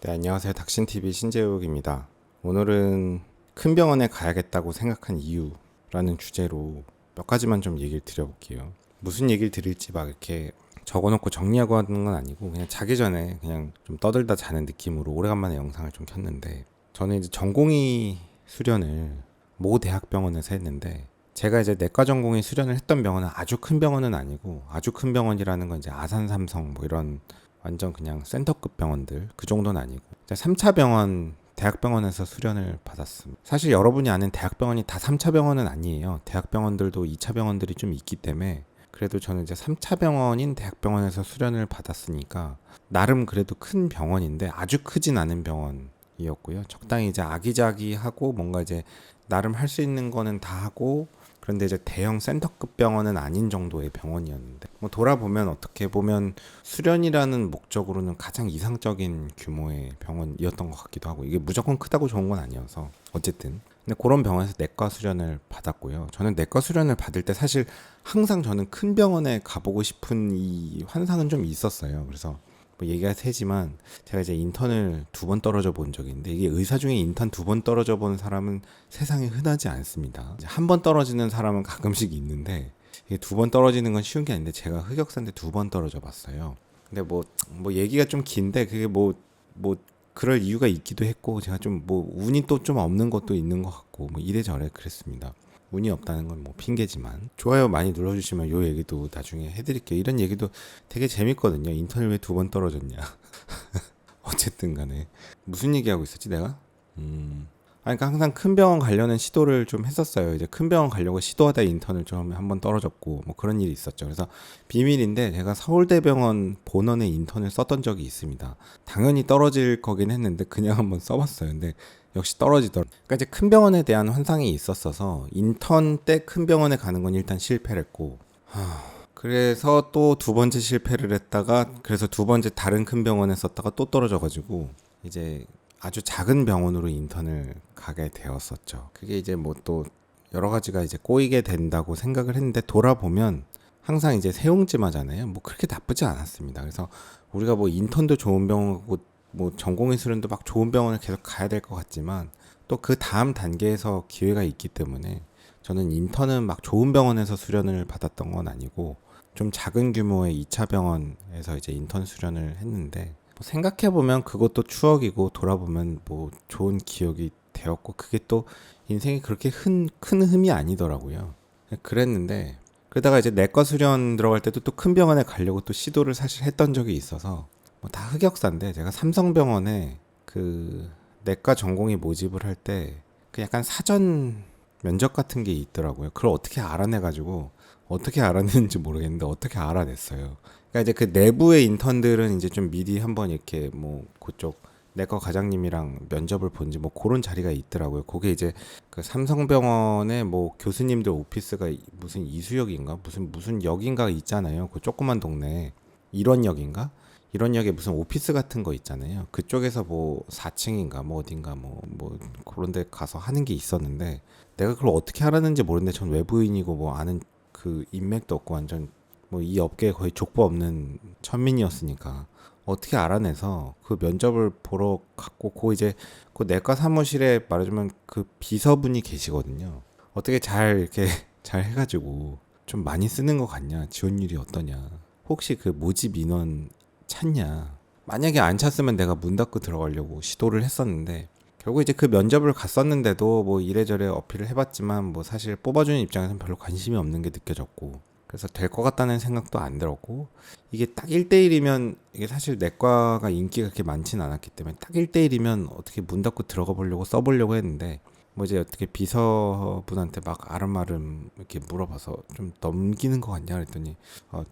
네, 안녕하세요. 닥신TV 신재욱입니다. 오늘은 큰 병원에 가야겠다고 생각한 이유라는 주제로 몇 가지만 좀 얘기를 드려볼게요. 무슨 얘기를 드릴지 막 이렇게 적어놓고 정리하고 하는 건 아니고 그냥 자기 전에 그냥 좀 떠들다 자는 느낌으로 오래간만에 영상을 좀 켰는데, 저는 이제 전공의 수련을 모 대학병원에서 했는데, 제가 이제 내과 전공의 수련을 했던 병원은 아주 큰 병원은 아니고, 아주 큰 병원이라는 건 이제 아산 삼성 뭐 이런 완전 그냥 센터급 병원들 그 정도는 아니고, 3차 병원 대학병원에서 수련을 받았습니다. 사실 여러분이 아는 대학병원이 다 3차 병원은 아니에요. 대학병원들도 2차 병원들이 좀 있기 때문에, 그래도 저는 이제 3차 병원인 대학병원에서 수련을 받았으니까 나름 그래도 큰 병원인데 아주 크진 않은 병원이었고요. 적당히 이제 아기자기하고 뭔가 이제 나름 할 수 있는 거는 다 하고, 그런데 이제 대형 센터급 병원은 아닌 정도의 병원이었는데, 뭐 돌아보면 어떻게 보면 수련이라는 목적으로는 가장 이상적인 규모의 병원이었던 것 같기도 하고, 이게 무조건 크다고 좋은 건 아니어서 어쨌든, 근데 그런 병원에서 내과 수련을 받았고요. 저는 내과 수련을 받을 때 사실 항상 저는 큰 병원에 가보고 싶은 이 환상은 좀 있었어요. 그래서 뭐 얘기가 세지만, 제가 이제 인턴을 2번 떨어져 본 적이 있는데, 이게 의사 중에 인턴 2번 떨어져 본 사람은 세상에 흔하지 않습니다. 한 번 떨어지는 사람은 가끔씩 있는데, 이게 2번 떨어지는 건 쉬운 게 아닌데, 제가 흑역사인데 2번 떨어져 봤어요. 근데 뭐 얘기가 좀 긴데, 그게 뭐 그럴 이유가 있기도 했고, 제가 좀 뭐 운이 또 좀 없는 것도 있는 것 같고, 뭐 이래저래 그랬습니다. 운이 없다는 건 뭐 핑계지만, 좋아요 많이 눌러주시면 요 얘기도 나중에 해드릴게요. 이런 얘기도 되게 재밌거든요. 인턴을 왜 2번 떨어졌냐. 어쨌든 간에 무슨 얘기하고 있었지 내가? 그러니까 항상 큰 병원 가려는 시도를 좀 했었어요. 이제 큰 병원 가려고 시도하다 인턴을 좀 한번 떨어졌고, 뭐 그런 일이 있었죠. 그래서 비밀인데, 제가 서울대병원 본원에 인턴을 썼던 적이 있습니다. 당연히 떨어질 거긴 했는데 그냥 한번 써봤어요. 근데 역시 떨어지더라고요. 그러니까 이제 큰 병원에 대한 환상이 있었어서 인턴 때 큰 병원에 가는 건 일단 실패를 했고, 그래서 또 2번째 실패를 했다가, 그래서 2번째 다른 큰 병원에 썼다가 또 떨어져가지고 이제 아주 작은 병원으로 인턴을 가게 되었었죠. 그게 이제 뭐 또 여러 가지가 이제 꼬이게 된다고 생각을 했는데, 돌아보면 항상 이제 세옹지마잖아요. 뭐 그렇게 나쁘지 않았습니다. 그래서 우리가 뭐 인턴도 좋은 병원이고 뭐 전공의 수련도 막 좋은 병원을 계속 가야 될 것 같지만, 또 그 다음 단계에서 기회가 있기 때문에, 저는 인턴은 막 좋은 병원에서 수련을 받았던 건 아니고 좀 작은 규모의 2차 병원에서 이제 인턴 수련을 했는데, 뭐 생각해보면 그것도 추억이고, 돌아보면 뭐 좋은 기억이 되었고, 그게 또 인생이 그렇게 큰 흠이 아니더라고요. 그랬는데, 그러다가 이제 내과 수련 들어갈 때도 또 큰 병원에 가려고 또 시도를 사실 했던 적이 있어서, 뭐 다 흑역사인데, 제가 삼성병원에 그 내과 전공의 모집을 할 때 그 약간 사전 면접 같은 게 있더라고요. 그걸 어떻게 알아내가지고, 어떻게 알아냈는지 모르겠는데 어떻게 알아냈어요. 그러니까 이제 그 내부의 인턴들은 이제 좀 미리 한번 이렇게 뭐 그쪽 내과 과장님이랑 면접을 본지 뭐 그런 자리가 있더라고요. 그게 이제 그 삼성병원의 뭐 교수님들 오피스가 무슨 이수역인가 무슨 역인가 있잖아요. 그 조그만 동네 일원역인가? 일원역에 무슨 오피스 같은 거 있잖아요. 그쪽에서 뭐 4층인가 뭐 어딘가 뭐 그런 데 가서 하는 게 있었는데, 내가 그걸 어떻게 알았는지 모르는데, 전 외부인이고 뭐 아는 그 인맥도 없고 완전 뭐 이 업계에 거의 족보 없는 천민이었으니까 어떻게 알아내서 그 면접을 보러 갔고, 그 이제 그 내과 사무실에 말하자면 그 비서분이 계시거든요. 어떻게 잘 이렇게 잘 해가지고 좀 많이 쓰는 것 같냐, 지원율이 어떠냐, 혹시 그 모집 인원 찼냐. 만약에 안 찼으면 내가 문 닫고 들어가려고 시도를 했었는데, 결국 이제 그 면접을 갔었는데도 뭐 이래저래 어필을 해봤지만, 뭐 사실 뽑아주는 입장에서는 별로 관심이 없는 게 느껴졌고, 그래서 될 것 같다는 생각도 안 들었고, 이게 딱 1대1이면, 이게 사실 내과가 인기가 그렇게 많지는 않았기 때문에 딱 1대1이면 어떻게 문 닫고 들어가 보려고 써보려고 했는데, 뭐 이제 어떻게 비서분한테 막 아름아름 이렇게 물어봐서 좀 넘기는 거 같냐 그랬더니,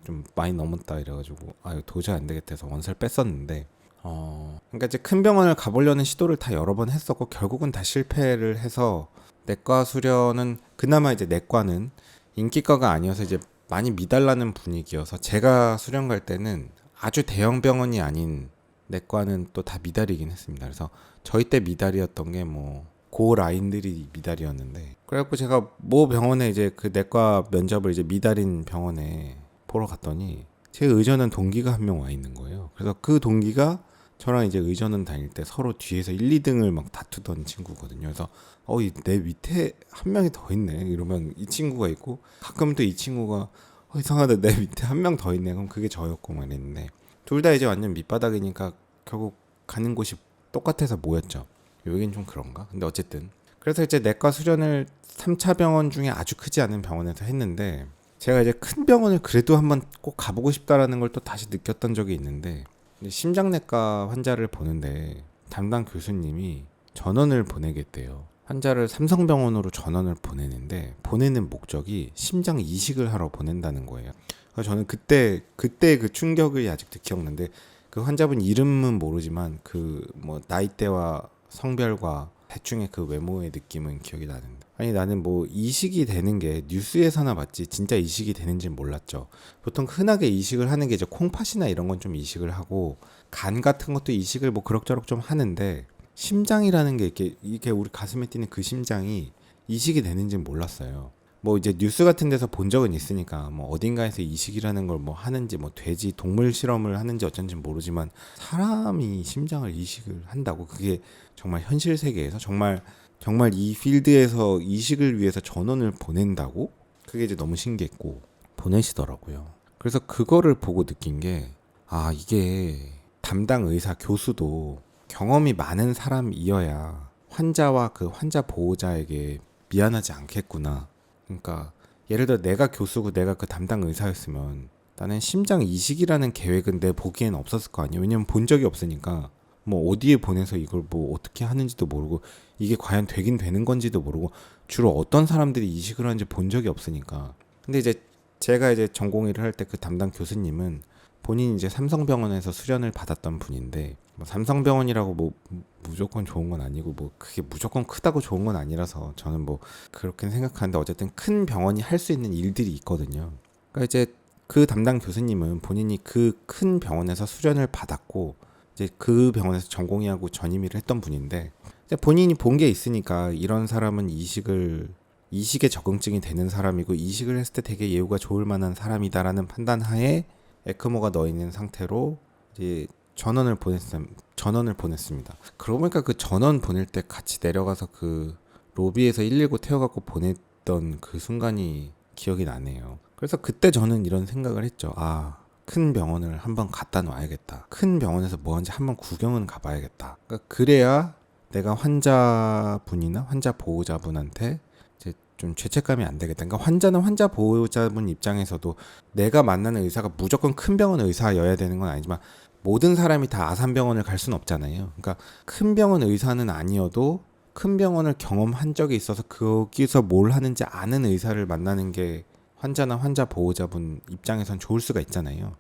좀 많이 넘었다 이래가지고, 도저히 안 되겠다 해서 원서를 뺐었는데, 그러니까 이제 큰 병원을 가보려는 시도를 다 여러 번 했었고, 결국은 다 실패를 해서, 내과 수련은 그나마 이제 내과는 인기과가 아니어서 이제 많이 미달라는 분위기여서, 제가 수련 갈 때는 아주 대형 병원이 아닌 내과는 또 다 미달이긴 했습니다. 그래서 저희 때 미달이었던 게 뭐 고 라인들이 미달이었는데, 그래갖고 제가 모 병원에 이제 그 내과 면접을 이제 미달인 병원에 보러 갔더니, 제 의전은 동기가 한 명 와 있는 거예요. 그래서 그 동기가 저랑 이제 의전원 다닐 때 서로 뒤에서 1, 2등을 막 다투던 친구거든요. 그래서 내 밑에 한 명이 더 있네 이러면 이 친구가 있고, 가끔 또 이 친구가 이상하다 내 밑에 한 명 더 있네 그럼 그게 저였고 막 이랬는데, 둘 다 이제 완전 밑바닥이니까 결국 가는 곳이 똑같아서 모였죠. 여긴 좀 그런가? 근데 어쨌든 그래서 이제 내과 수련을 3차 병원 중에 아주 크지 않은 병원에서 했는데, 제가 이제 큰 병원을 그래도 한번 꼭 가보고 싶다라는 걸 또 다시 느꼈던 적이 있는데, 심장내과 환자를 보는데 담당 교수님이 전원을 보내겠대요. 환자를 삼성병원으로 전원을 보내는데, 보내는 목적이 심장 이식을 하러 보낸다는 거예요. 그래서 저는 그때 그 충격이 아직도 기억나는데, 그 환자분 이름은 모르지만 그 뭐 나이대와 성별과 대충의 그 외모의 느낌은 기억이 나는데, 아니 나는 뭐 이식이 되는 게 뉴스에서나 봤지 진짜 이식이 되는지 몰랐죠. 보통 흔하게 이식을 하는 게 이제 콩팥이나 이런 건 좀 이식을 하고, 간 같은 것도 이식을 뭐 그럭저럭 좀 하는데, 심장이라는 게 이게 우리 가슴에 뛰는 그 심장이 이식이 되는지는 몰랐어요. 뭐 이제 뉴스 같은 데서 본 적은 있으니까 뭐 어딘가에서 이식이라는 걸 뭐 하는지, 뭐 돼지 동물 실험을 하는지 어쩐지 모르지만, 사람이 심장을 이식을 한다고, 그게 정말 현실 세계에서 정말 이 필드에서 이식을 위해서 전원을 보낸다고? 그게 이제 너무 신기했고 보내시더라고요. 그래서 그거를 보고 느낀 게, 이게 담당 의사 교수도 경험이 많은 사람이어야 환자와 그 환자 보호자에게 미안하지 않겠구나. 그러니까 예를 들어 내가 교수고 내가 그 담당 의사였으면 나는 심장 이식이라는 계획은 내 보기엔 없었을 거 아니에요. 왜냐면 본 적이 없으니까. 뭐 어디에 보내서 이걸 뭐 어떻게 하는지도 모르고, 이게 과연 되긴 되는 건지도 모르고, 주로 어떤 사람들이 이식을 하는지 본 적이 없으니까. 근데 이제 제가 이제 전공의를 할 때 그 담당 교수님은 본인이 이제 삼성병원에서 수련을 받았던 분인데, 뭐 삼성병원이라고 뭐 무조건 좋은 건 아니고, 뭐 그게 무조건 크다고 좋은 건 아니라서 저는 뭐 그렇게 생각하는데, 어쨌든 큰 병원이 할 수 있는 일들이 있거든요. 그러니까 이제 그 담당 교수님은 본인이 그 큰 병원에서 수련을 받았고, 이제 그 병원에서 전공의하고 전임의를 했던 분인데, 이제 본인이 본 게 있으니까 이런 사람은 이식에 적응증이 되는 사람이고 이식을 했을 때 되게 예후가 좋을 만한 사람이다라는 판단하에 에크모가 넣어 있는 상태로 이제 전원을 보냈습니다. 그러고 보니까 그 전원 보낼 때 같이 내려가서 그 로비에서 119 태워갖고 보냈던 그 순간이 기억이 나네요. 그래서 그때 저는 이런 생각을 했죠. 큰 병원을 한번 갔다 놔야겠다. 큰 병원에서 뭐 하는지 한번 구경은 가봐야겠다. 그러니까 그래야 내가 환자분이나 환자 보호자분한테 이제 좀 죄책감이 안 되겠다. 그러니까 환자는 환자 보호자분 입장에서도 내가 만나는 의사가 무조건 큰 병원 의사여야 되는 건 아니지만, 모든 사람이 다 아산병원을 갈 수는 없잖아요. 그러니까 큰 병원 의사는 아니어도 큰 병원을 경험한 적이 있어서 거기서 뭘 하는지 아는 의사를 만나는 게 환자나 환자 보호자분 입장에선 좋을 수가 있잖아요.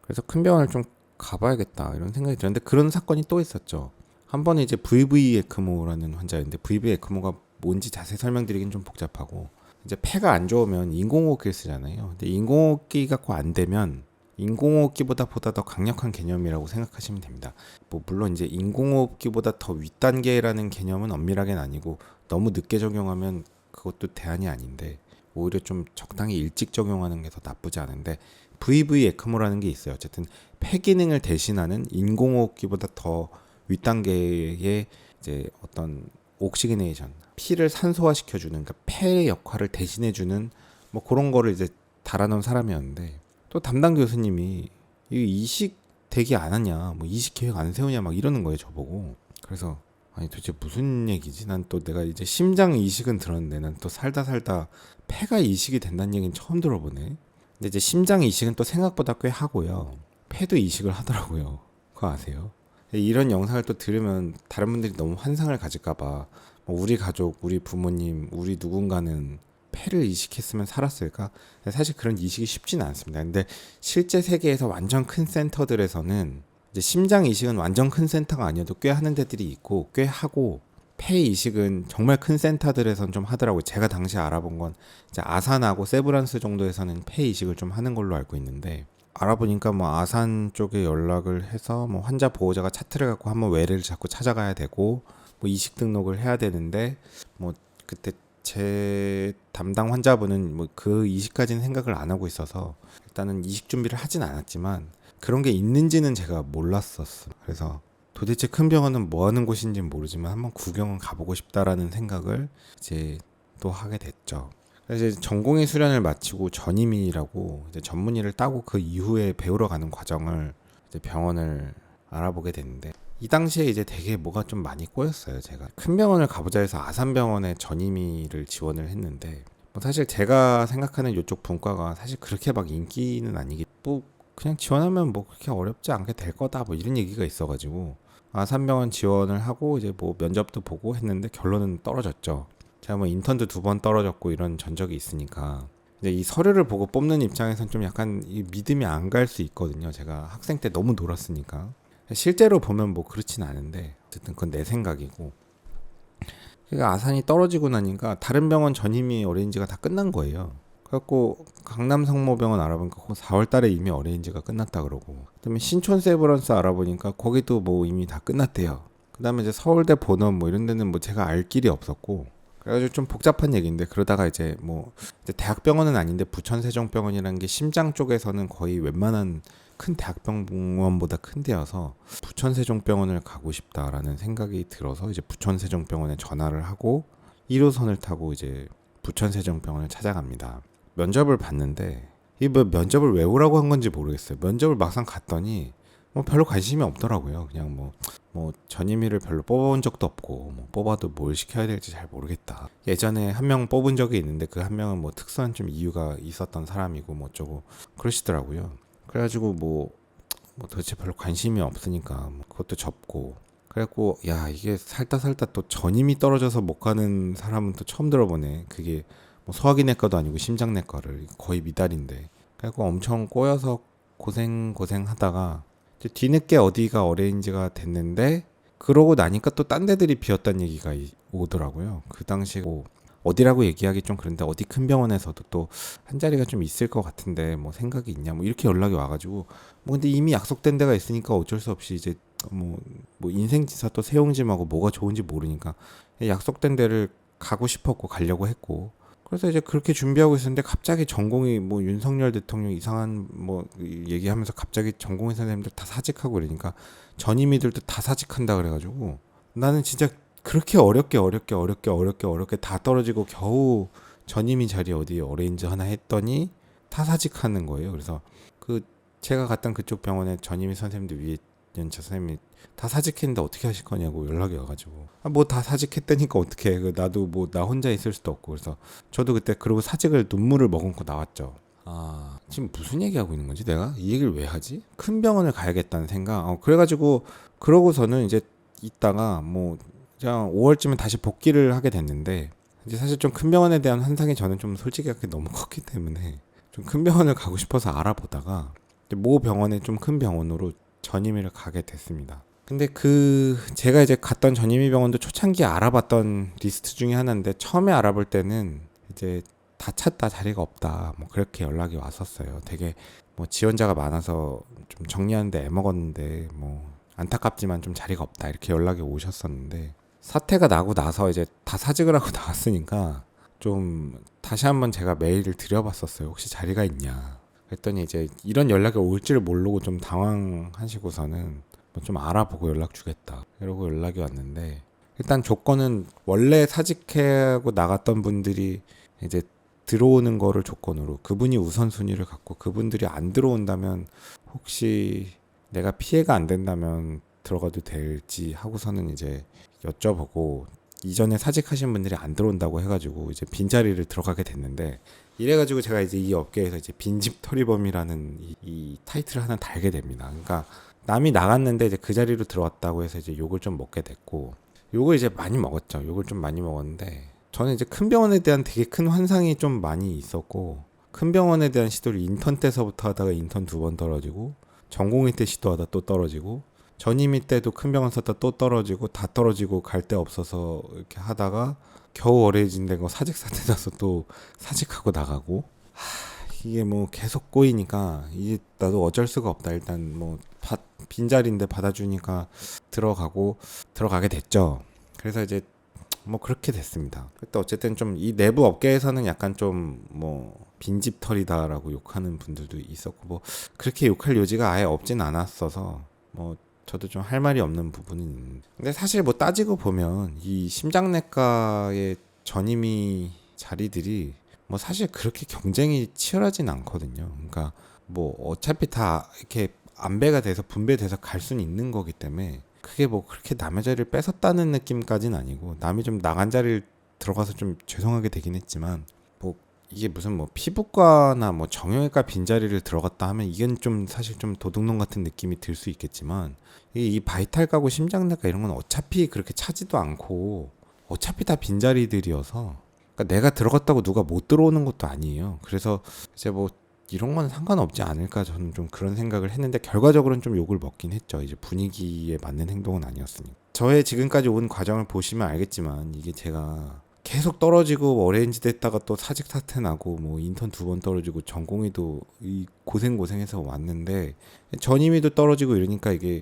그래서 큰 병원을 좀 가봐야겠다 이런 생각이 들었는데, 그런 사건이 또 있었죠. 한 번에 이제 VV 에크모라는 환자였는데, VV 에크모가 뭔지 자세히 설명드리긴 좀 복잡하고, 이제 폐가 안 좋으면 인공호흡기를 쓰잖아요. 근데 인공호흡기 갖고 안 되면 인공호흡기보다 더 강력한 개념이라고 생각하시면 됩니다. 뭐 물론 이제 인공호흡기보다 더 윗단계라는 개념은 엄밀하게는 아니고, 너무 늦게 적용하면 그것도 대안이 아닌데, 오히려 좀 적당히 일찍 적용하는 게 더 나쁘지 않은데, VV 에크모라는 게 있어요. 어쨌든 폐 기능을 대신하는 인공호흡기보다 더 윗단계의 이제 어떤 옥시게네이션, 피를 산소화시켜주는, 그러니까 폐의 역할을 대신해주는 뭐 그런 거를 이제 달아놓은 사람이었는데, 또 담당 교수님이 이거 이식 되게 안 하냐, 뭐 이식 계획 안 세우냐 막 이러는 거예요, 저보고. 그래서 아니 도대체 무슨 얘기지? 난 또 내가 이제 심장 이식은 들었는데, 난 또 살다 폐가 이식이 된다는 얘기는 처음 들어보네. 근데 이제 심장 이식은 또 생각보다 꽤 하고요. 폐도 이식을 하더라고요. 그거 아세요? 이런 영상을 또 들으면 다른 분들이 너무 환상을 가질까봐, 우리 가족, 우리 부모님, 우리 누군가는 폐를 이식했으면 살았을까? 사실 그런 이식이 쉽지는 않습니다. 근데 실제 세계에서 완전 큰 센터들에서는 이제 심장 이식은 완전 큰 센터가 아니어도 꽤 하는 데들이 있고, 꽤 하고, 폐 이식은 정말 큰 센터들에선 좀 하더라고요. 제가 당시 알아본 건 이제 아산하고 세브란스 정도에서는 폐 이식을 좀 하는 걸로 알고 있는데, 알아보니까 뭐 아산 쪽에 연락을 해서 뭐 환자 보호자가 차트를 갖고 한번 외래를 자꾸 찾아가야 되고, 뭐 이식 등록을 해야 되는데, 뭐 그때 제 담당 환자분은 뭐 그 이식까지는 생각을 안 하고 있어서 일단은 이식 준비를 하진 않았지만, 그런 게 있는지는 제가 몰랐었어. 그래서 도대체 큰 병원은 뭐 하는 곳인지는 모르지만 한번 구경은 가보고 싶다라는 생각을 이제 또 하게 됐죠. 그래서 이제 전공의 수련을 마치고 전임이라고 이제 전문의를 따고 그 이후에 배우러 가는 과정을 이제 병원을 알아보게 됐는데, 이 당시에 이제 되게 뭐가 좀 많이 꼬였어요. 제가 큰 병원을 가보자 해서 아산병원에 전임의를 지원을 했는데, 뭐 사실 제가 생각하는 이쪽 분과가 사실 그렇게 막 인기는 아니기, 뭐 그냥 지원하면 뭐 그렇게 어렵지 않게 될 거다 뭐 이런 얘기가 있어가지고 아산병원 지원을 하고 이제 뭐 면접도 보고 했는데 결론은 떨어졌죠. 제가 뭐 인턴도 2번 떨어졌고 이런 전적이 있으니까 이제 이 서류를 보고 뽑는 입장에선 좀 약간 이 믿음이 안 갈 수 있거든요. 제가 학생 때 너무 놀았으니까. 실제로 보면 뭐 그렇진 않은데 어쨌든 그건 내 생각이고, 그러니까 아산이 떨어지고 나니까 다른 병원 전임의 어레인지가 다 끝난 거예요. 그래갖고 강남 성모병원 알아보니까 4월 달에 이미 어레인지가 끝났다 그러고, 그다음에 신촌 세브란스 알아보니까 거기도 뭐 이미 다 끝났대요. 그다음에 이제 서울대 본원 뭐 이런 데는 뭐 제가 알 길이 없었고, 그래가지고 좀 복잡한 얘기인데, 그러다가 이제 뭐 이제 대학병원은 아닌데 부천세종병원이라는 게 심장 쪽에서는 거의 웬만한 큰 대학병원보다 큰 데여서 부천세종병원을 가고 싶다라는 생각이 들어서 이제 부천세종병원에 전화를 하고 1호선을 타고 이제 부천세종병원을 찾아갑니다. 면접을 봤는데 이 뭐 면접을 왜 오라고 한 건지 모르겠어요. 면접을 막상 갔더니 뭐 별로 관심이 없더라고요. 그냥 뭐 전임의를 별로 뽑아본 적도 없고, 뭐 뽑아도 뭘 시켜야 될지 잘 모르겠다. 예전에 한 명 뽑은 적이 있는데 그 한 명은 뭐 특수한 좀 이유가 있었던 사람이고 뭐 어쩌고 그러시더라고요. 그래가지고 뭐 도대체 별로 관심이 없으니까 뭐 그것도 접고, 그래갖고 야 이게 살다 또 전임이 떨어져서 못 가는 사람은 또 처음 들어보네. 그게 뭐 소화기내과도 아니고 심장내과를, 거의 미달인데. 그래갖고 엄청 꼬여서 고생하다가 뒤늦게 어디가 어레인지가 됐는데, 그러고 나니까 또 딴 데들이 비었다는 얘기가 오더라고요. 그 당시 뭐 어디라고 얘기하기 좀 그런데 어디 큰 병원에서도 또 한 자리가 좀 있을 것 같은데 뭐 생각이 있냐 뭐 이렇게 연락이 와가지고, 뭐 근데 이미 약속된 데가 있으니까 어쩔 수 없이 이제 뭐 인생지사 또 세용짐하고 뭐가 좋은지 모르니까 약속된 데를 가고 싶었고 가려고 했고, 그래서 이제 그렇게 준비하고 있었는데 갑자기 전공이 뭐 윤석열 대통령 이상한 뭐 얘기하면서 갑자기 전공의 선생님들 다 사직하고 그러니까 전임의들도 다 사직한다 그래가지고, 나는 진짜 그렇게 어렵게 다 떨어지고 겨우 전임의 자리 어디 어레인지 하나 했더니 다 사직하는 거예요. 그래서 그 제가 갔던 그쪽 병원에 전임의 선생님들 위에 연차 선생님이 다 사직했는데 어떻게 하실 거냐고 연락이 와가지고, 뭐 다 사직했다니까 어떻게 해. 나도 뭐 나 혼자 있을 수도 없고. 그래서 저도 그때 그러고 사직을 눈물을 머금고 나왔죠. 지금 무슨 얘기하고 있는 거지 내가? 이 얘기를 왜 하지? 큰 병원을 가야겠다는 생각. 그래가지고 그러고서는 이제 있다가 뭐 그냥 5월쯤에 다시 복귀를 하게 됐는데, 이제 사실 좀 큰 병원에 대한 환상이 저는 좀 솔직히 너무 컸기 때문에 좀 큰 병원을 가고 싶어서 알아보다가 모 병원에 좀 큰 병원으로 전임의를 가게 됐습니다. 근데 제가 이제 갔던 전임의 병원도 초창기에 알아봤던 리스트 중에 하나인데, 처음에 알아볼 때는 이제 다 찼다, 자리가 없다 뭐 그렇게 연락이 왔었어요. 되게 뭐 지원자가 많아서 좀 정리하는데 애먹었는데 뭐 안타깝지만 좀 자리가 없다 이렇게 연락이 오셨었는데, 사태가 나고 나서 이제 다 사직을 하고 나왔으니까 좀 다시 한번 제가 메일을 드려봤었어요. 혹시 자리가 있냐. 그랬더니 이제 이런 연락이 올 줄 모르고 좀 당황하시고서는 뭐 좀 알아보고 연락 주겠다 이러고 연락이 왔는데, 일단 조건은 원래 사직하고 나갔던 분들이 이제 들어오는 거를 조건으로 그분이 우선순위를 갖고, 그분들이 안 들어온다면 혹시 내가 피해가 안 된다면 들어가도 될지 하고서는 이제 여쭤보고, 이전에 사직하신 분들이 안 들어온다고 해가지고 이제 빈자리를 들어가게 됐는데, 이래가지고 제가 이제 이 업계에서 이제 빈집 털이범이라는 이 타이틀을 하나 달게 됩니다. 그러니까 남이 나갔는데 이제 그 자리로 들어왔다고 해서 이제 욕을 좀 먹게 됐고, 욕을 이제 많이 먹었죠. 욕을 좀 많이 먹었는데, 저는 이제 큰 병원에 대한 되게 큰 환상이 좀 많이 있었고, 큰 병원에 대한 시도를 인턴 때서부터 하다가 인턴 2번 떨어지고, 전공의 때 시도하다 또 떨어지고, 전임의 때도 큰 병원 썼다 또 떨어지고, 다 떨어지고 갈 데 없어서 이렇게 하다가 겨우 어레인지 된 거 사직 사태 나서 또 사직하고 나가고, 이게 뭐 계속 꼬이니까 이게 나도 어쩔 수가 없다. 일단 뭐 빈자리인데 받아주니까 들어가게 됐죠. 그래서 이제 뭐 그렇게 됐습니다. 그때 어쨌든 좀 이 내부 업계에서는 약간 좀 뭐 빈집털이다라고 욕하는 분들도 있었고 뭐 그렇게 욕할 요지가 아예 없진 않았어서 뭐 저도 좀 할 말이 없는 부분은 있는데, 근데 사실 뭐 따지고 보면 이 심장내과의 전임의 자리들이 뭐 사실 그렇게 경쟁이 치열하진 않거든요. 그러니까 뭐 어차피 다 이렇게 안배가 돼서 분배돼서 갈 수는 있는 거기 때문에 그게 뭐 그렇게 남의 자리를 뺏었다는 느낌까지는 아니고, 남이 좀 나간 자리를 들어가서 좀 죄송하게 되긴 했지만 뭐 이게 무슨 뭐 피부과나 뭐 정형외과 빈자리를 들어갔다 하면 이건 좀 사실 좀 도둑놈 같은 느낌이 들 수 있겠지만, 이 바이탈 가구 심장내과 이런 건 어차피 그렇게 차지도 않고 어차피 다 빈자리들이어서, 그러니까 내가 들어갔다고 누가 못 들어오는 것도 아니에요. 그래서 이제 뭐 이런 건 상관없지 않을까, 저는 좀 그런 생각을 했는데 결과적으로는 좀 욕을 먹긴 했죠. 이제 분위기에 맞는 행동은 아니었으니. 저의 지금까지 온 과정을 보시면 알겠지만 이게 제가 계속 떨어지고 어레인지 됐다가 또 사직 사퇴 나고 뭐 인턴 2번 떨어지고 전공의도 이 고생해서 왔는데 전임의도 떨어지고 이러니까 이게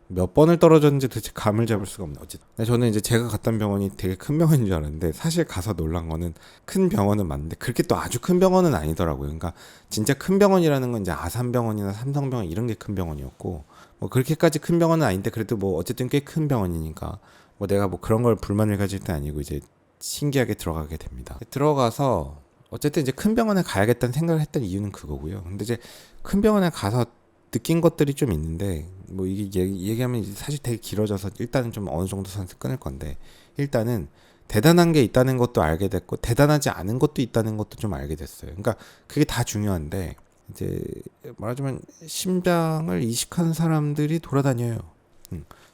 몇 번을 떨어졌는지 도대체 감을 잡을 수가 없네. 어쨌든 저는 이제 제가 갔던 병원이 되게 큰 병원인 줄 알았는데, 사실 가서 놀란 거는 큰 병원은 맞는데 그렇게 또 아주 큰 병원은 아니더라고요. 그러니까 진짜 큰 병원이라는 건 이제 아산병원이나 삼성병원 이런 게 큰 병원이었고, 뭐 그렇게까지 큰 병원은 아닌데 그래도 뭐 어쨌든 꽤 큰 병원이니까 뭐 내가 뭐 그런 걸 불만을 가질 때 아니고 이제 신기하게 들어가게 됩니다. 들어가서 어쨌든 이제 큰 병원에 가야겠다는 생각을 했던 이유는 그거고요. 근데 이제 큰 병원에 가서 느낀 것들이 좀 있는데, 뭐 이게 얘기하면 사실 되게 길어져서 일단은 좀 어느 정도 선에서 끊을 건데, 일단은 대단한 게 있다는 것도 알게 됐고 대단하지 않은 것도 있다는 것도 좀 알게 됐어요. 그러니까 그게 다 중요한데, 이제 말하자면 심장을 이식한 사람들이 돌아다녀요.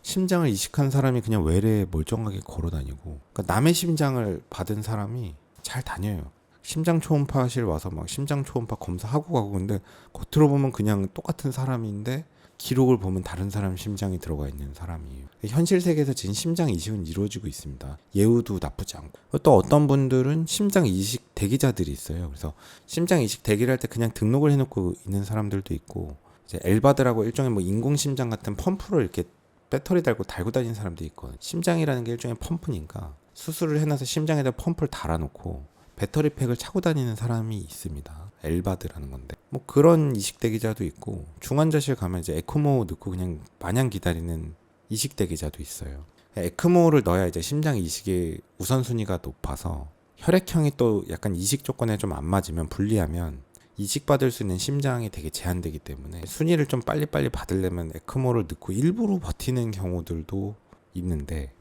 심장을 이식한 사람이 그냥 외래에 멀쩡하게 걸어다니고, 그러니까 남의 심장을 받은 사람이 잘 다녀요. 심장 초음파실 와서 막 심장 초음파 검사하고 가고, 근데 겉으로 보면 그냥 똑같은 사람인데 기록을 보면 다른 사람 심장이 들어가 있는 사람이에요. 현실 세계에서 지금 심장 이식은 이루어지고 있습니다. 예우도 나쁘지 않고. 또 어떤 분들은 심장 이식 대기자들이 있어요. 그래서 심장 이식 대기를 할 때 그냥 등록을 해놓고 있는 사람들도 있고, 이제 엘바드라고 일종의 뭐 인공심장 같은 펌프를 이렇게 배터리 달고 다니는 사람도 있거든요. 심장이라는 게 일종의 펌프니까 수술을 해놔서 심장에다 펌프를 달아놓고 배터리 팩을 차고 다니는 사람이 있습니다. 엘바드라는 건데, 뭐 그런 이식 대기자도 있고, 중환자실 가면 이제 에크모 넣고 그냥 마냥 기다리는 이식 대기자도 있어요. 에크모를 넣어야 이제 심장 이식의 우선순위가 높아서, 혈액형이 또 약간 이식 조건에 좀 안 맞으면 불리하면 이식받을 수 있는 심장이 되게 제한되기 때문에 순위를 좀 빨리빨리 받으려면 에크모를 넣고 일부러 버티는 경우들도 있는데,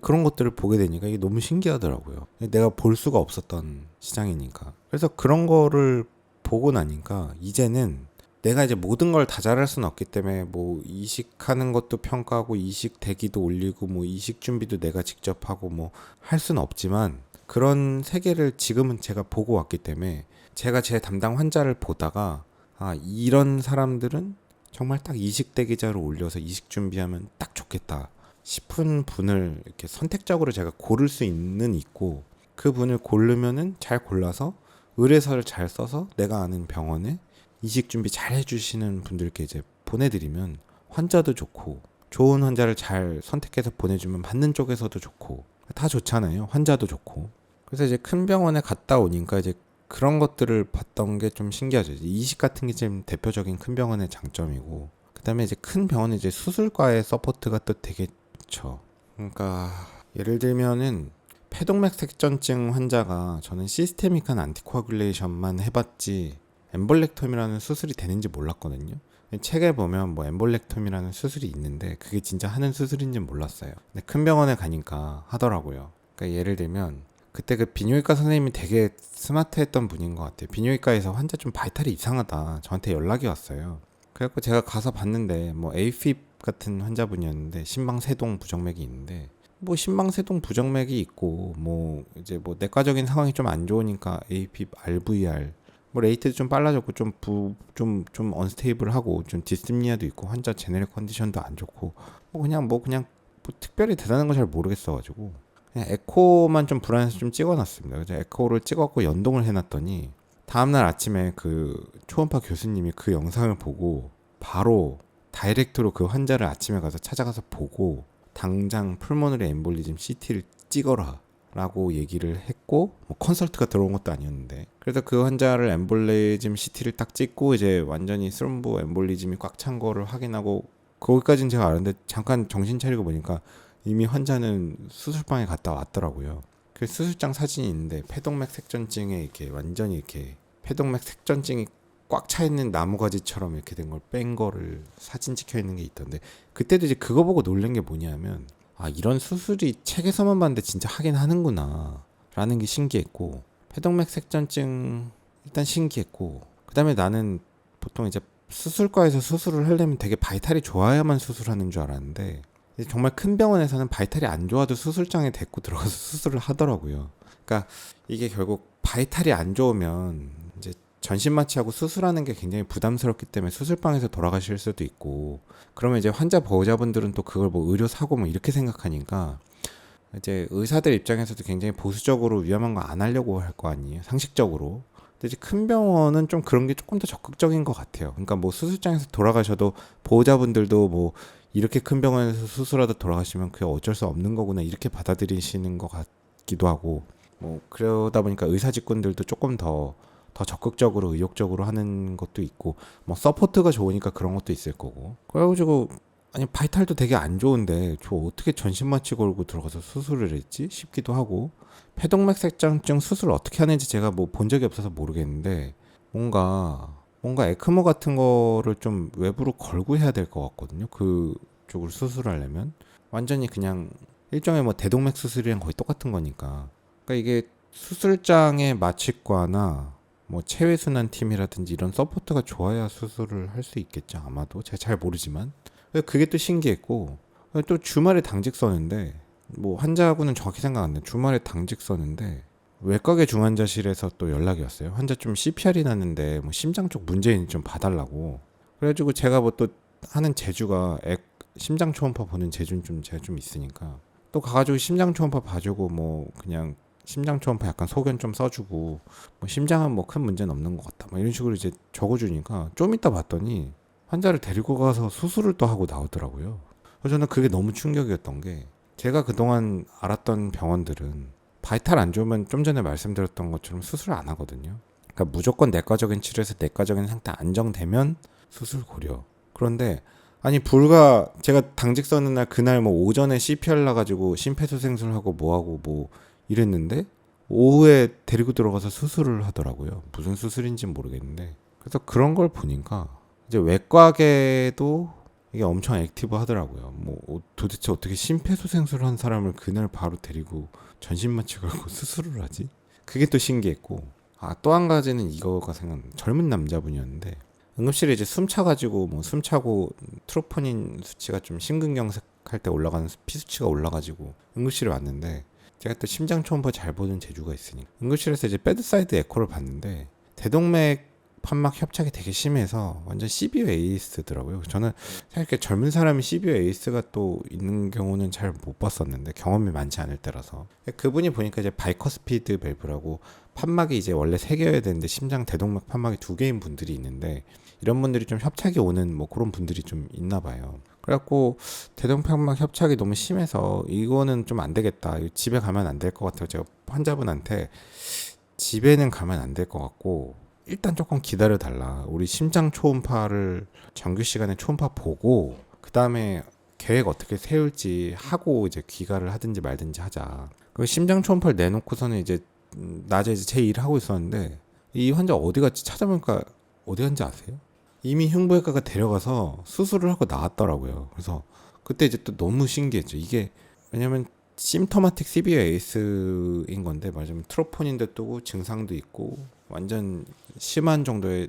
그런 것들을 보게 되니까 이게 너무 신기하더라고요. 내가 볼 수가 없었던 시장이니까. 그래서 그런 거를 보고 나니까 이제는 내가 이제 모든 걸 다 잘할 수는 없기 때문에 뭐 이식하는 것도 평가하고 이식 대기도 올리고 뭐 이식 준비도 내가 직접 하고 뭐 할 수는 없지만, 그런 세계를 지금은 제가 보고 왔기 때문에 제가 제 담당 환자를 보다가 이런 사람들은 정말 딱 이식 대기자로 올려서 이식 준비하면 딱 좋겠다 싶은 분을 이렇게 선택적으로 제가 고를 수 있고, 그 분을 고르면은 잘 골라서 의뢰서를 잘 써서 내가 아는 병원에 이식 준비 잘 해주시는 분들께 이제 보내드리면 환자도 좋고, 좋은 환자를 잘 선택해서 보내주면 받는 쪽에서도 좋고 다 좋잖아요. 환자도 좋고. 그래서 이제 큰 병원에 갔다 오니까 이제 그런 것들을 봤던 게 좀 신기하죠. 이식 같은 게 지금 대표적인 큰 병원의 장점이고, 그다음에 이제 큰 병원의 이제 수술과의 서포트가 또 되게 좋죠. 그러니까 예를 들면은 폐동맥색전증 환자가, 저는 시스테믹한 안티코아굴레이션만 해봤지 엠볼렉tom이라는 수술이 되는지 몰랐거든요. 책에 보면 뭐 엠볼렉tom이라는 수술이 있는데 그게 진짜 하는 수술인지 몰랐어요. 근데 큰 병원에 가니까 하더라고요. 그러니까 예를 들면 그때 그 비뇨기과 선생님이 되게 스마트했던 분인 것 같아요. 비뇨기과에서 환자 좀 바이탈이 이상하다 저한테 연락이 왔어요. 그래갖고 제가 가서 봤는데 뭐 AFib 같은 환자분이었는데 심방세동 부정맥이 있는데, 뭐 심방세동 부정맥이 있고 뭐 이제 뭐 내과적인 상황이 좀 안 좋으니까 AFib RVR 뭐 레이트도 좀 빨라졌고 좀 언스테이블하고 좀 디스미아도 있고 환자 제네럴 컨디션도 안 좋고 그냥 뭐 특별히 대단한 거 잘 모르겠어가지고 그냥 에코만 좀 불안해서 좀 찍어놨습니다. 그래서 에코를 찍었고 연동을 해놨더니 다음날 아침에 그 초음파 교수님이 그 영상을 보고 바로 다이렉트로 그 환자를 아침에 가서 찾아가서 보고 당장 풀모너리 엠볼리즘 CT를 찍어라 라고 얘기를 했고, 뭐 컨설트가 들어온 것도 아니었는데, 그래서 그 환자를 엠볼리즘 CT를 딱 찍고 이제 완전히 스롬보 엠볼리즘이 꽉 찬 거를 확인하고, 거기까지는 제가 알았는데 잠깐 정신 차리고 보니까 이미 환자는 수술방에 갔다 왔더라고요. 그 수술장 사진이 있는데 폐동맥 색전증에 이렇게 완전히 이렇게 폐동맥 색전증이 꽉 차 있는 나무가지처럼 이렇게 된 걸 뺀 거를 사진 찍혀 있는 게 있던데, 그때도 이제 그거 보고 놀란 게 뭐냐면, 아, 이런 수술이 책에서만 봤는데 진짜 하긴 하는구나 라는 게 신기했고, 폐동맥 색전증 일단 신기했고, 그 다음에 나는 보통 이제 수술과에서 수술을 하려면 되게 바이탈이 좋아야만 수술하는 줄 알았는데, 정말 큰 병원에서는 바이탈이 안 좋아도 수술장에 데리고 들어가서 수술을 하더라고요. 그러니까 이게 결국 바이탈이 안 좋으면 이제 전신 마취하고 수술하는 게 굉장히 부담스럽기 때문에 수술방에서 돌아가실 수도 있고, 그러면 이제 환자 보호자분들은 또 그걸 뭐 의료 사고 뭐 이렇게 생각하니까 이제 의사들 입장에서도 굉장히 보수적으로 위험한 거 안 하려고 할 거 아니에요, 상식적으로. 근데 이제 큰 병원은 좀 그런 게 조금 더 적극적인 것 같아요. 그러니까 뭐 수술장에서 돌아가셔도 보호자분들도 뭐 이렇게 큰 병원에서 수술하다 돌아가시면 그게 어쩔 수 없는 거구나 이렇게 받아들이시는 것 같기도 하고, 뭐 그러다 보니까 의사 직군들도 조금 더 적극적으로 의욕적으로 하는 것도 있고, 뭐 서포트가 좋으니까 그런 것도 있을 거고. 그래가지고 아니 바이탈도 되게 안 좋은데 저 어떻게 전신마취 걸고 들어가서 수술을 했지 싶기도 하고, 폐동맥 색전증 수술 어떻게 하는지 제가 뭐 본 적이 없어서 모르겠는데, 뭔가 에크모 같은 거를 좀 외부로 걸고 해야 될 것 같거든요. 그쪽을 수술하려면 완전히 그냥 일종의 뭐 대동맥 수술이랑 거의 똑같은 거니까. 그러니까 이게 수술장의 마취과나 뭐 체외순환 팀이라든지 이런 서포트가 좋아야 수술을 할 수 있겠죠, 아마도. 제가 잘 모르지만. 그게 또 신기했고, 또 주말에 당직 서는데, 뭐 환자하고는 정확히 생각 안 나요. 주말에 당직 서는데 외과계 중환자실에서 또 연락이 왔어요. 환자 좀 CPR이 났는데 뭐 심장 쪽 문제인 좀 봐달라고. 그래가지고 제가 뭐 또 하는 재주가 심장 초음파 보는 재주는 좀 제가 좀 있으니까 또 가가지고 심장 초음파 봐주고, 뭐 그냥 심장 초음파 약간 소견 좀 써주고, 뭐 심장은 뭐 큰 문제는 없는 것 같다 뭐 이런 식으로 이제 적어주니까 좀 이따 봤더니 환자를 데리고 가서 수술을 또 하고 나오더라고요. 그래서 저는 그게 너무 충격이었던 게, 제가 그동안 알았던 병원들은 바이탈 안 좋으면 좀 전에 말씀드렸던 것처럼 수술을 안 하거든요. 그러니까 무조건 내과적인 치료에서 내과적인 상태 안정되면 수술 고려. 그런데 아니 불과 제가 당직 서는 날 그날 뭐 오전에 CPR 나가지고 심폐소생술하고 뭐하고 뭐 이랬는데 오후에 데리고 들어가서 수술을 하더라고요. 무슨 수술인지 모르겠는데. 그래서 그런 걸 보니까 이제 외과계도 이게 엄청 액티브 하더라고요. 뭐 도대체 어떻게 심폐소생술을 한 사람을 그날 바로 데리고 전신마취 걸고 수술을 하지? 그게 또 신기했고, 아, 또 한 가지는 이거가 생각나. 젊은 남자분이었는데 응급실에 이제 숨 차가지고 뭐 숨 차고 트로포닌 수치가 좀 심근경색할 때 올라가는 피 수치가 올라가지고 응급실에 왔는데, 제가 또 심장 초음파 잘 보는 재주가 있으니까 응급실에서 이제 베드사이드 에코를 봤는데 대동맥 판막 협착이 되게 심해서 완전 시비오 에이스더라고요. 저는 사실 이렇게 젊은 사람이 시비오 에이스가 또 있는 경우는 잘 못 봤었는데, 경험이 많지 않을 때라서. 그분이 보니까 이제 바이커스피드 밸브라고 판막이 이제 원래 3개여야 되는데 심장 대동맥 판막이 2개인 분들이 있는데, 이런 분들이 좀 협착이 오는 뭐 그런 분들이 좀 있나 봐요. 그래갖고 대동맥 협착이 너무 심해서 이거는 좀 안 되겠다, 집에 가면 안 될 것 같아요. 제가 환자분한테 집에는 가면 안 될 것 같고 일단 조금 기다려 달라, 우리 심장 초음파를 정규 시간에 초음파 보고 그 다음에 계획 어떻게 세울지 하고 이제 귀가를 하든지 말든지 하자. 그 심장 초음파를 내놓고서는 이제 낮에 이제 제 일을 하고 있었는데, 이 환자 어디 갔지 찾아보니까 어디 간지 아세요? 이미 흉부외과가 데려가서 수술을 하고 나왔더라고요. 그래서 그때 이제 또 너무 신기했죠. 이게 왜냐면 심토마틱 시비어 에이스인 건데, 말하자면 트로포닌도 뜨고 증상도 있고 완전 심한 정도의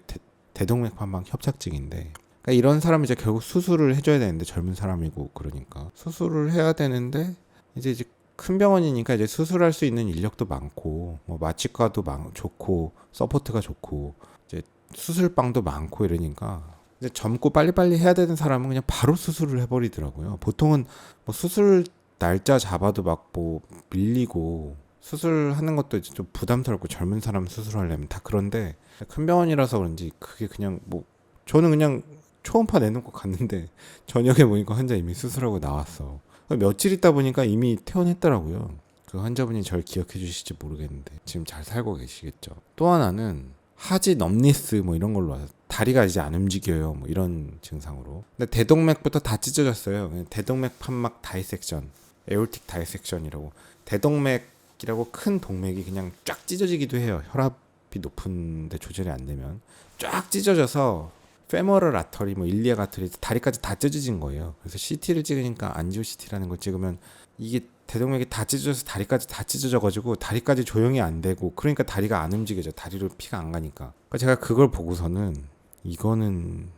대동맥 판막 협착증인데, 그러니까 이런 사람은 이제 결국 수술을 해줘야 되는데, 젊은 사람이고 그러니까 수술을 해야 되는데, 이제 큰 병원이니까 이제 수술할 수 있는 인력도 많고 뭐 마취과도 좋고 서포트가 좋고 이제 수술방도 많고 이러니까 이제 젊고 빨리빨리 해야 되는 사람은 그냥 바로 수술을 해버리더라고요. 보통은 뭐 수술 날짜 잡아도 막 뭐 밀리고 수술하는 것도 이제 좀 부담스럽고, 젊은 사람 수술하려면 다. 그런데 큰 병원이라서 그런지 그게 그냥 뭐 저는 그냥 초음파 내놓고 갔는데 저녁에 보니까 환자 이미 수술하고 나왔어. 며칠 있다 보니까 이미 퇴원했더라고요. 그 환자분이 절 기억해 주실지 모르겠는데 지금 잘 살고 계시겠죠. 또 하나는 하지 넘니스 뭐 이런 걸로 와서 다리가 이제 안 움직여요 뭐 이런 증상으로. 근데 대동맥부터 다 찢어졌어요. 대동맥 판막 다이섹션, 에올틱 다이섹션이라고. 대동맥이라고 큰 동맥이 그냥 쫙 찢어지기도 해요. 혈압이 높은데 조절이 안 되면 쫙 찢어져서 페머럴 아터리, 뭐 일리악 아터리, 다리까지 다 찢어진 거예요. 그래서 CT를 찍으니까 안지오 CT라는 걸 찍으면 이게 대동맥이 다 찢어져서 다리까지 다 찢어져가지고 다리까지 조용히 안 되고, 그러니까 다리가 안 움직여져. 다리로 피가 안 가니까. 그러니까 제가 그걸 보고서는 이거는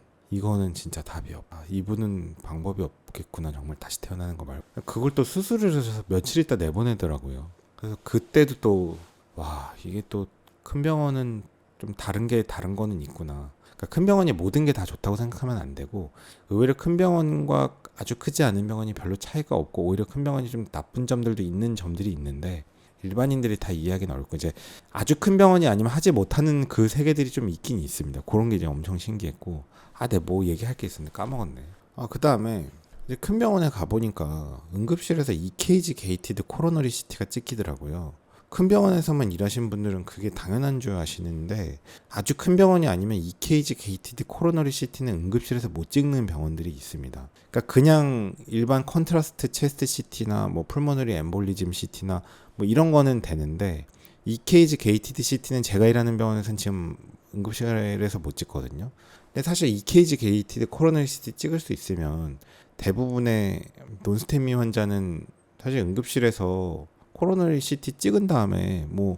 진짜 답이 없다. 이분은 방법이 없겠구나. 정말 다시 태어나는 거 말고. 그걸 또 수술을 해서 며칠 있다 내보내더라고요. 그래서 그때도 또 와, 이게 또 큰 병원은 좀 다른 거는 있구나. 그러니까 큰 병원이 모든 게 다 좋다고 생각하면 안 되고, 의외로 큰 병원과 아주 크지 않은 병원이 별로 차이가 없고, 오히려 큰 병원이 좀 나쁜 점들도 있는 점들이 있는데, 일반인들이 다 이해하기는 어렵고, 이제 아주 큰 병원이 아니면 하지 못하는 그 세계들이 좀 있긴 있습니다. 그런 게 이제 엄청 신기했고, 내가 뭐 얘기할 게 있었는데 까먹었네. 그 다음에 이제 큰 병원에 가보니까 응급실에서 EKG 게이티드 코로너리 CT가 찍히더라고요. 큰 병원에서만 일하신 분들은 그게 당연한 줄 아시는데, 아주 큰 병원이 아니면 EKG 게이티드 코로너리 CT는 응급실에서 못 찍는 병원들이 있습니다. 그러니까 그냥 일반 컨트라스트 체스트 CT나 뭐 풀모너리 엠볼리즘 CT나 뭐 이런 거는 되는데, EKG 게이티드 CT는 제가 일하는 병원에서는 지금 응급실에서 못 찍거든요. 근데 사실 EKG 게이티드 코로너리 CT 찍을 수 있으면 대부분의 논스테미 환자는 사실 응급실에서 코로너리 CT 찍은 다음에 뭐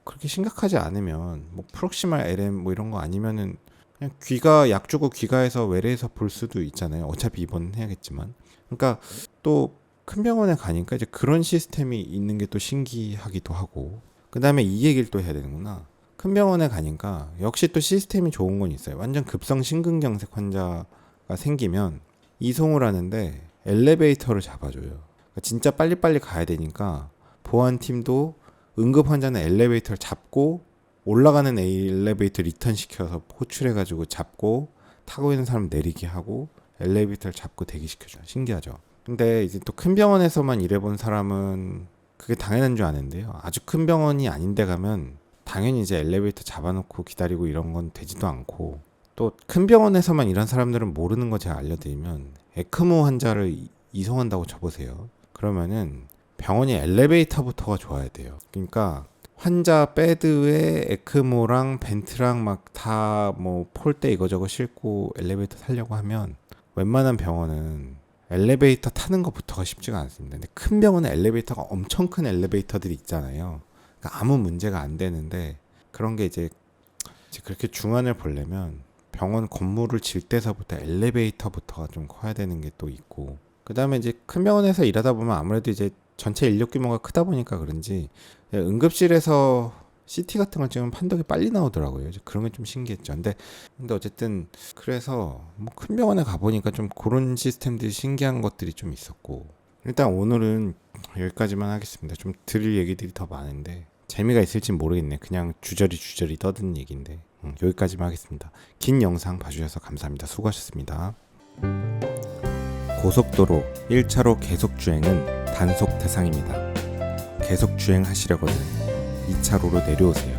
그렇게 심각하지 않으면 뭐 프록시말 LM 뭐 이런 거 아니면은 그냥 약 주고 귀가해서 외래에서 볼 수도 있잖아요. 어차피 입원은 해야겠지만. 그러니까 또 큰 병원에 가니까 이제 그런 시스템이 있는 게 또 신기하기도 하고, 그 다음에 이 얘기를 또 해야 되는구나. 큰 병원에 가니까 역시 또 시스템이 좋은 건 있어요. 완전 급성 심근경색 환자가 생기면 이송을 하는데 엘리베이터를 잡아줘요. 그러니까 진짜 빨리빨리 가야 되니까 보안팀도 응급 환자는 엘리베이터를 잡고, 올라가는 엘리베이터 리턴 시켜서 호출해가지고 잡고, 타고 있는 사람 내리게 하고 엘리베이터를 잡고 대기시켜줘요. 신기하죠. 근데 이제 또 큰 병원에서만 일해본 사람은 그게 당연한 줄 아는데요. 아주 큰 병원이 아닌데 가면 당연히 이제 엘리베이터 잡아놓고 기다리고 이런 건 되지도 않고, 또 큰 병원에서만 일한 사람들은 모르는 거 제가 알려드리면, 에크모 환자를 이송한다고 쳐보세요. 그러면은 병원이 엘리베이터부터가 좋아야 돼요. 그러니까 환자 베드에 에크모랑 벤트랑 막 다 뭐 폴대 이거저거 싣고 엘리베이터 타려고 하면 웬만한 병원은 엘리베이터 타는 것부터가 쉽지가 않습니다. 근데 큰 병원은 엘리베이터가 엄청 큰 엘리베이터들이 있잖아요. 그러니까 아무 문제가 안 되는데, 그런 게 이제 그렇게 중환을 보려면 병원 건물을 질 때서부터 엘리베이터부터가 좀 커야 되는 게 또 있고, 그 다음에 이제 큰 병원에서 일하다 보면 아무래도 이제 전체 인력 규모가 크다 보니까 그런지 응급실에서 CT 같은 걸 찍으면 판독이 빨리 나오더라고요. 그런 게 좀 신기했죠. 근데 어쨌든 그래서 뭐 큰 병원에 가보니까 좀 그런 시스템들이 신기한 것들이 좀 있었고, 일단 오늘은 여기까지만 하겠습니다. 좀 드릴 얘기들이 더 많은데 재미가 있을진 모르겠네. 그냥 주저리 떠드는 얘기인데 여기까지만 하겠습니다. 긴 영상 봐주셔서 감사합니다. 수고하셨습니다. 고속도로 1차로 계속주행은 단속 대상입니다. 계속주행하시려거든 2차로로 내려오세요.